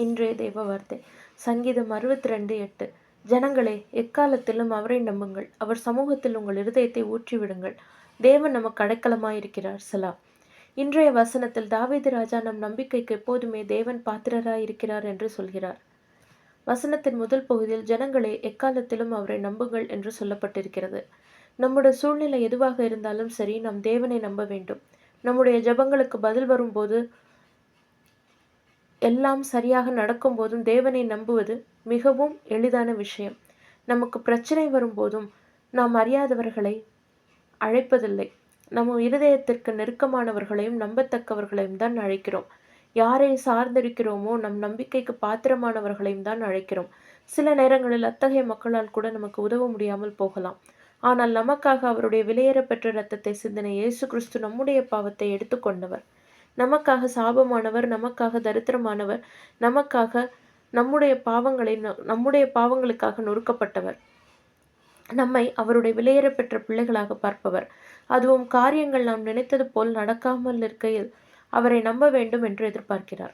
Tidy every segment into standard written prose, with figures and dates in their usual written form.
இன்றைய தெய்வ வார்த்தை சங்கீதம் 62:8. ஜனங்களே, எக்காலத்திலும் அவரை நம்புங்கள், அவர் சமூகத்தில் உங்கள் இருதயத்தை ஊற்றிவிடுங்கள். தேவன் நமக்கு அடைக்கலமாயிருக்கிறார். சலா. இன்றைய வசனத்தில் தாவீது ராஜா நம் நம்பிக்கைக்கு எப்போதுமே தேவன் பாத்திரராயிருக்கிறார் என்று சொல்கிறார். வசனத்தின் முதல் பகுதியில் ஜனங்களே, எக்காலத்திலும் அவரை நம்புங்கள் என்று சொல்லப்பட்டிருக்கிறது. நம்முடைய சூழ்நிலை எதுவாக இருந்தாலும் சரி, நம் தேவனை நம்ப வேண்டும். நம்முடைய ஜெபங்களுக்கு பதில் வரும்போது, எல்லாம் சரியாக நடக்கும்போதும் தேவனை நம்புவது மிகவும் எளிதான விஷயம். நமக்கு பிரச்சனை வரும்போதும் நாம் அறியாதவர்களை அழைப்பதில்லை. நம்ம இருதயத்திற்கு நெருக்கமானவர்களையும் நம்பத்தக்கவர்களையும் தான் அழைக்கிறோம். யாரை சார்ந்திருக்கிறோமோ நம் நம்பிக்கைக்கு பாத்திரமானவர்களையும் தான் அழைக்கிறோம். சில நேரங்களில் அத்தகைய மக்களால் கூட நமக்கு உதவ முடியாமல் போகலாம். ஆனால் நமக்காக அவருடைய விலையேறப்பெற்ற இரத்தத்தை சிந்தின இயேசு கிறிஸ்து நம்முடைய பாவத்தை எடுத்துக்கொண்டவர். நமக்காக சாபமானவர், நமக்காக தரித்திரமானவர், நமக்காக நம்முடைய பாவங்களுக்காக நொறுக்கப்பட்டவர், நம்மை அவருடைய விலையேறப்பெற்ற பிள்ளைகளாக பார்ப்பவர். அதுவும் காரியங்கள் நாம் நினைத்தது போல் நடக்காமல் இருக்கையில் அவரை நம்ப வேண்டும் என்று எதிர்பார்க்கிறார்.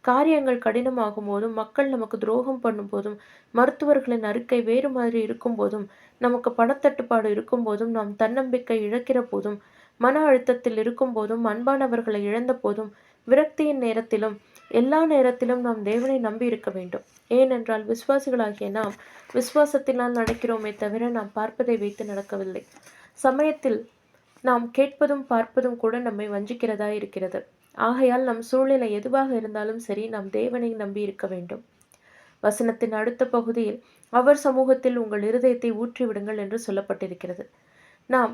காரியங்கள் கடினமாகும் போதும், மக்கள் நமக்கு துரோகம் பண்ணும் போதும், மருத்துவர்களின் அறிக்கை வேறு மாதிரி இருக்கும் போதும், நமக்கு பணத்தட்டுப்பாடு இருக்கும் போதும், நாம் தன்னம்பிக்கை இழக்கிற போதும், மன அழுத்தத்தில் இருக்கும் போதும், அன்பானவர்களை இழந்த போதும், விரக்தியின் நேரத்திலும், எல்லா நேரத்திலும் நாம் தேவனை நம்பி இருக்க வேண்டும். ஏனென்றால் விசுவாசிகளாகிய நாம் விசுவாசத்தினால் நடக்கிறோமே தவிர நாம் பார்ப்பதை வைத்து நடக்கவில்லை. சமயத்தில் நாம் கேட்பதும் பார்ப்பதும் கூட நம்மை வஞ்சிக்கிறதா இருக்கிறது. ஆகையால் நம் சூழ்நிலை எதுவாக இருந்தாலும் சரி, நாம் தேவனை நம்பி இருக்க வேண்டும். வசனத்தின் அடுத்த பகுதியில் அவர் சமூகத்தில் உங்கள் இருதயத்தை ஊற்றிவிடுங்கள் என்று சொல்லப்பட்டிருக்கிறது. நாம்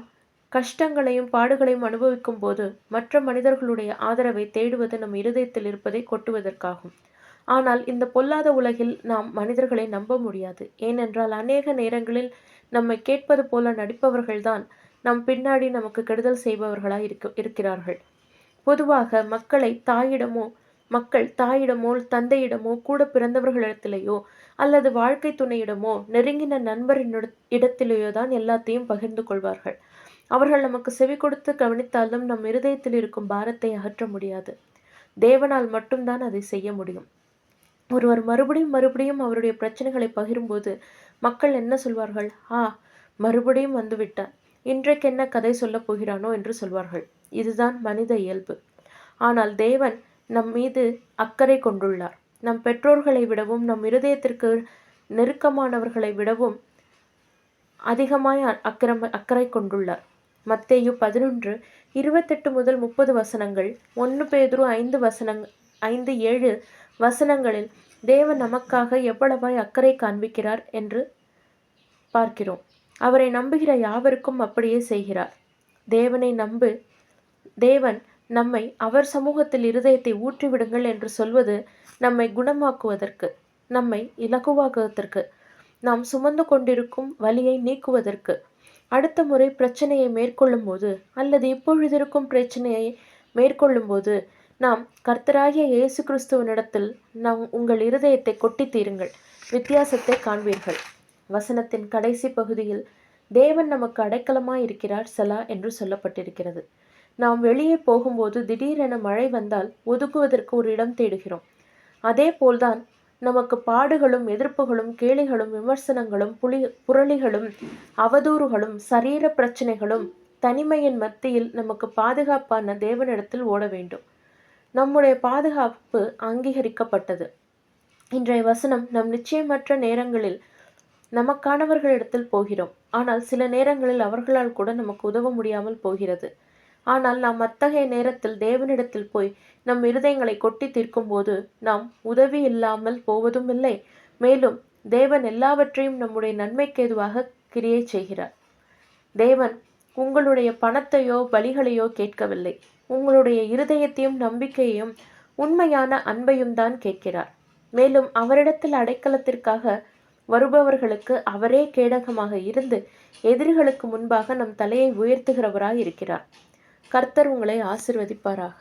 கஷ்டங்களையும் பாடுகளையும் அனுபவிக்கும் போது மற்ற மனிதர்களுடைய ஆதரவை தேடுவது நம் இருதயத்தில் இருப்பதை கொட்டுவதற்காகும். ஆனால் இந்த பொல்லாத உலகில் நாம் மனிதர்களை நம்ப முடியாது. ஏனென்றால் அநேக நேரங்களில் நம்மை கேட்பது போல நடிப்பவர்கள்தான் நம் பின்னாடி நமக்கு கெடுதல் செய்பவர்களாய் இருக்கிறார்கள். பொதுவாக மக்கள் தாயிடமோ தந்தையிடமோ கூட பிறந்தவர்களிடத்திலேயோ அல்லது வாழ்க்கை துணையிடமோ நெருங்கின நண்பரின் இடத்திலேயோ தான் எல்லாத்தையும் பகிர்ந்து கொள்வார்கள். அவர்கள் நமக்கு செவி கொடுத்து கவனித்தாலும் நம் இருதயத்தில் இருக்கும் பாரத்தை அகற்ற முடியாது. தேவனால் மட்டும்தான் அதை செய்ய முடியும். ஒருவர் மறுபடியும் அவருடைய பிரச்சனைகளை பகிரும்போது மக்கள் என்ன சொல்வார்கள்? மறுபடியும் வந்துவிட்டான், இன்றைக்கு என்ன கதை சொல்லப் போகிறானோ என்று சொல்வார்கள். இதுதான் மனித இயல்பு. ஆனால் தேவன் நம் மீது அக்கறை கொண்டுள்ளார். நம் பெற்றோர்களை விடவும் நம் இருதயத்திற்கு நெருக்கமானவர்களை விடவும் அதிகமாய் அக்கறை கொண்டுள்ளார். மத்தேயு 11:28-30 வசனங்கள், 1 பேதுரு 5:7 வசனங்களில் தேவன் நமக்காக எவ்வளவாய் அக்கறை காண்பிக்கிறார் என்று பார்க்கிறோம். அவரை நம்புகிற யாவருக்கும் அப்படியே செய்கிறார். தேவன் நம்மை அவர் சமூகத்தில் இருதயத்தை ஊற்றிவிடுங்கள் என்று சொல்வது நம்மை குணமாக்குவதற்கு, நம்மை இலகுவாக்குவதற்கு, நாம் சுமந்து கொண்டிருக்கும் வலியை நீக்குவதற்கு. அடுத்த முறை பிரச்சனையை மேற்கொள்ளும் போது அல்லது இப்பொழுதிருக்கும் பிரச்சனையை மேற்கொள்ளும் போது நாம் கர்த்தராகிய இயேசு கிறிஸ்துவனிடத்தில் உங்கள் இருதயத்தை கொட்டி தீருங்கள், வித்தியாசத்தை காண்பீர்கள். வசனத்தின் கடைசி பகுதியில் தேவன் நமக்கு அடைக்கலமாய் இருக்கிறார் சலா என்று சொல்லப்பட்டிருக்கிறது. நாம் வெளியே போகும்போது திடீரென மழை வந்தால் ஒதுக்குவதற்கு ஒரு இடம் தேடுகிறோம். அதே போல்தான் நமக்கு பாடுகளும் எதிர்ப்புகளும் கேலிகளும் விமர்சனங்களும் புரளிகளும் அவதூறுகளும் சரீர பிரச்சனைகளும் தனிமையின் மத்தியில் நமக்கு பாதுகாப்பான தேவனிடத்தில் ஓட வேண்டும். நம்முடைய பாதுகாப்பு அங்கீகரிக்கப்பட்டது. இன்றைய வசனம் நம் நிச்சயமற்ற நேரங்களில் நமக்கானவர்களிடத்தில் போகிறோம். ஆனால் சில நேரங்களில் அவர்களால் கூட நமக்கு உதவ முடியாமல் போகிறது. ஆனால் நாம் அத்தகைய நேரத்தில் தேவனிடத்தில் போய் நம் இருதயங்களை கொட்டி தீர்க்கும் போது நாம் உதவி இல்லாமல் போவதும் இல்லை. மேலும் தேவன் எல்லாவற்றையும் நம்முடைய நன்மைக்கு ஏதுவாக கிரியை செய்கிறார். தேவன் உங்களுடைய பணத்தையோ பலிகளையோ கேட்கவில்லை. உங்களுடைய இருதயத்தையும் நம்பிக்கையையும் உண்மையான அன்பையும் தான் கேட்கிறார். மேலும் அவரிடத்தில் அடைக்கலத்திற்காக வருபவர்களுக்கு அவரே கேடகமாக இருந்து எதிரிகளுக்கு முன்பாக நம் தலையை உயர்த்துகிறவராய் இருக்கிறார். கர்த்தர் உங்களை ஆசீர்வதிப்பாராக.